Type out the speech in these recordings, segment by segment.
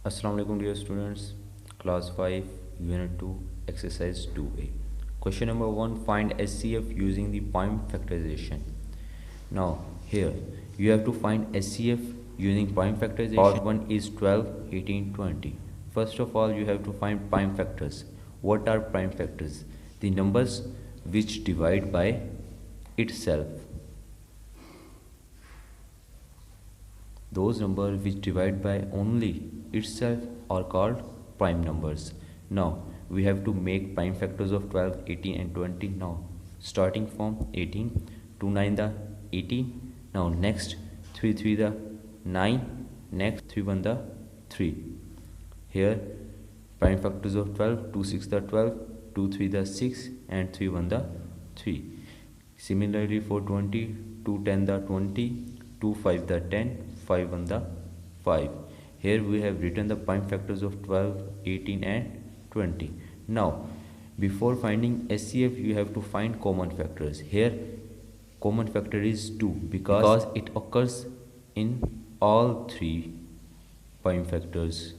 Assalamu alaikum dear students, class 5 unit 2 exercise 2a. Question number 1, find SCF using the prime factorization. Now here you have to find SCF using prime factorization. Part 1 is 12, 18, 20. First of all you have to find prime factors. What are prime factors? The numbers which divide by itself. Those numbers which divide by only itself are called prime numbers. Now we have to make prime factors of 12, 18 and 20. Now starting from 18, 2 9 the 18. Now next 3 3 the 9, next 3 1 the 3. Here prime factors of 12, 2 6 the 12, 2 3 the 6 and 3 1 the 3. Similarly for 20, 2 10 the 20, 2 5 the 10, 5 1 the 5. Here we have written the prime factors of 12, 18 and 20. Now before finding SCF you have to find common factors. Here common factor is 2 because it occurs in all three prime factors.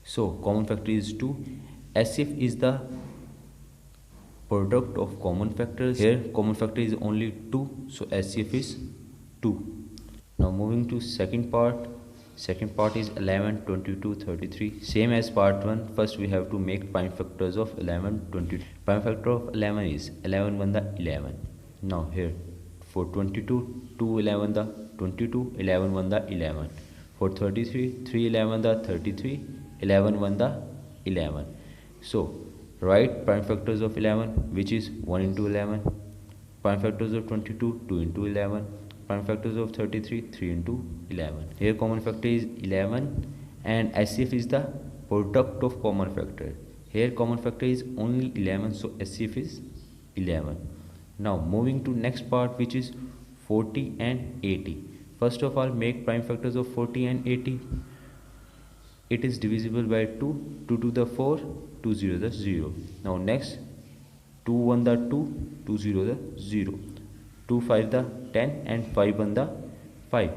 So common factor is 2. SCF is the product of common factors. Here common factor is only 2, so SCF is 2. Now moving to second part. Second part is 11, 22, 33. Same as part 1. First we have to make prime factors of 11, 22. Prime factor of 11 is 11 1 the 11. Now here for 22, 2 11 the 22, 11 1 the 11. For 33, 3 11 the 33, 11 1 the 11. So write prime factors of 11, which is 1 into 11. Prime factors of 22, 2 into 11. Prime factors of 33, 3 into 11. Here common factor is 11 and SCF is the product of common factor. Here common factor is only 11, so SCF is 11. Now moving to next part, which is 40 and 80. First of all make prime factors of 40 and 80. It is divisible by 2, 2 to the 4, 2 0 the 0. Now next 2 1 the 2, 2 0 the 0. 2 5 the 10 and 5 1 the 5.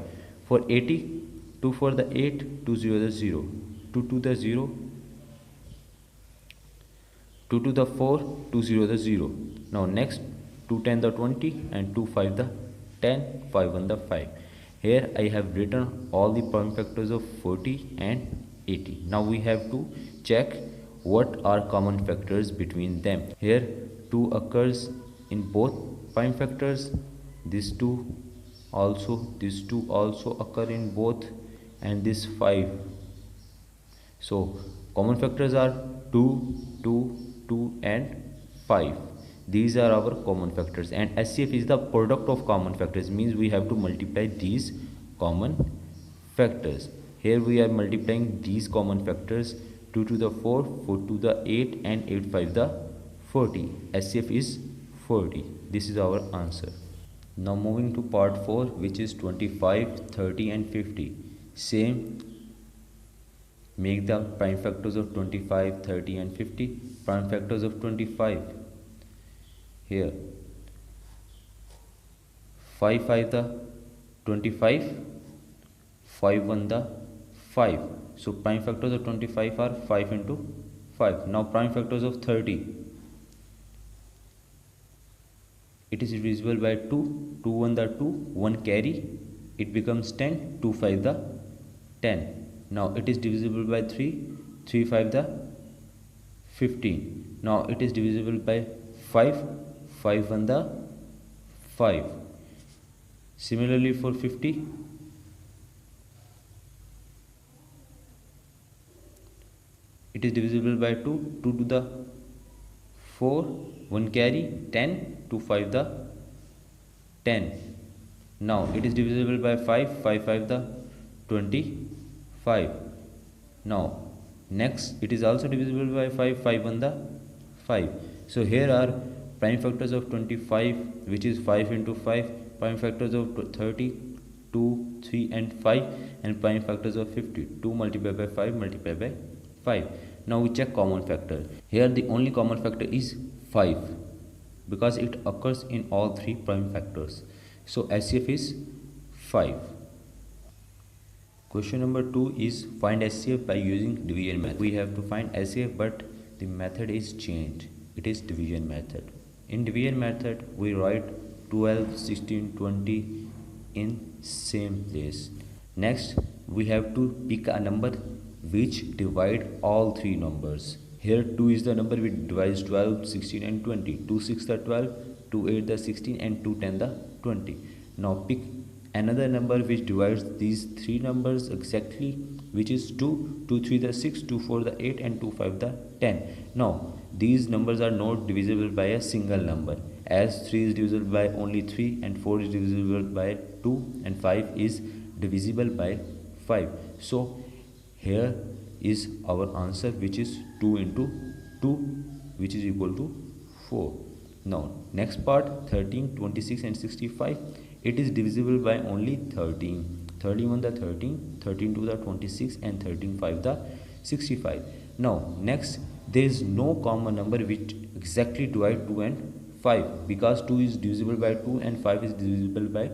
For 80, 2 4 the 8, 2 0 the 0. 2 2 the 0, 2 to the 4, 2 0 the 0. Now next 2 10 the 20 and 2 5 the 10, 5 1 the 5. Here I have written all the prime factors of 40 and 80. Now we have to check what are common factors between them. Here 2 occurs in both prime factors. These two also occur in both, and this 5. So common factors are 2, 2, 2 and 5. These are our common factors, and SCF is the product of common factors, means we have to multiply these common factors. Here we are multiplying these common factors, 2 to the 4, 4 to the 8 and 8 5 the 40. SCF is 40. This is our answer. Now moving to part 4, which is 25, 30 and 50. Same, make the prime factors of 25, 30 and 50. Prime factors of 25. Here 5 5 the 25, 5 1 the 5. So prime factors of 25 are 5 into 5. Now prime factors of 30. It is divisible by 2, 2 1 the 2, 1 carry, it becomes 10, 2 5 the 10. Now it is divisible by 3, 3 5 the 15. Now it is divisible by 5, 5 1 the 5. Similarly for 50, it is divisible by 2, 2 to the 4, 1 carry, 10, 2 5 the 10. Now it is divisible by 5, 5 5 the 25. Now next it is also divisible by 5, 5 1 the 5. So here are prime factors of 25, which is 5 into 5, prime factors of 30, 2, 3 and 5, and prime factors of 50, 2 multiplied by 5 multiplied by 5. Now we check common factor. Here the only common factor is 5 because it occurs in all three prime factors. So SCF is 5. Question number 2 is find SCF by using division method. We have to find SCF, but the method is changed. It is division method. In division method, we write 12, 16, 20 in same place. Next, we have to pick a number which divide all three numbers. Here 2 is the number which divides 12, 16 and 20. 2 6 the 12, 2 8 the 16 and 2 10 the 20. Now pick another number which divides these three numbers exactly, which is 2, 2 3 the 6, 2 4 the 8 and 2 5 the 10. Now these numbers are not divisible by a single number, as 3 is divisible by only 3 and 4 is divisible by 2 and 5 is divisible by 5. So here is our answer, which is 2 into 2, which is equal to 4. Now next part, 13, 26 and 65. It is divisible by only 13. 31 the 13, 13 to the 26 and 13 5 the 65. Now next, there is no common number which exactly divide 2 and 5, because 2 is divisible by 2 and 5 is divisible by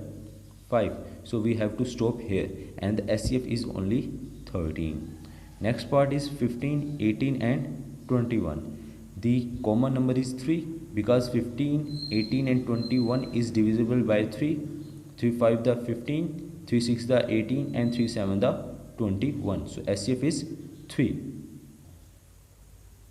5. So we have to stop here, and the SCF is only 13. Next part is 15, 18 and 21. The common number is 3, because 15, 18 and 21 is divisible by 3. 3 5 the 15, 3 6 the 18 and 3 7 the 21. So SCF is 3.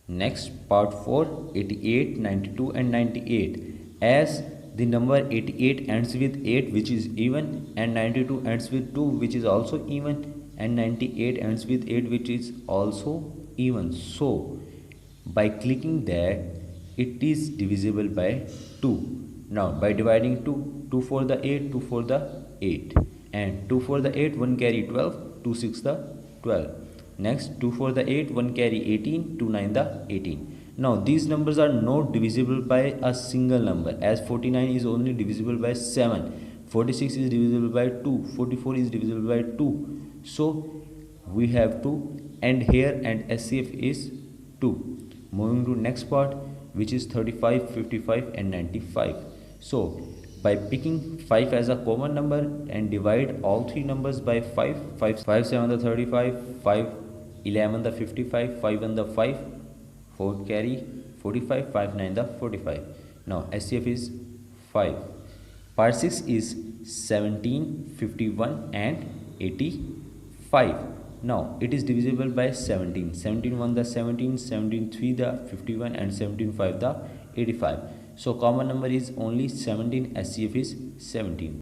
Next part 4, 88, 92 and 98. As the number 88 ends with 8, which is even, and 92 ends with 2, which is also even, and 98 ends with 8, which is also even. So by clicking that, it is divisible by 2. Now by dividing 2, 2 4 the 8, 2 4 the 8, and 2 4 the 8, 1 carry 12, 2 6 the 12. Next, 2 4 the 8, 1 carry 18, 2 9 the 18. Now these numbers are not divisible by a single number, as 49 is only divisible by 7, 46 is divisible by 2, 44 is divisible by 2. So we have to end here, and SCF is 2. Moving to next part, which is 35, 55 and 95. So by picking 5 as a common number and divide all three numbers by 5, 5 7 the 35, 5 11 the 55, 5 1 the 5, 4 carry 45, 5 9 the 45. Now SCF is 5. Part 6 is 17, 51 and 85. Now it is divisible by 17. 17 1 the 17, 17 3 the 51 and 17 5 the 85. So common number is only 17. SCF is 17.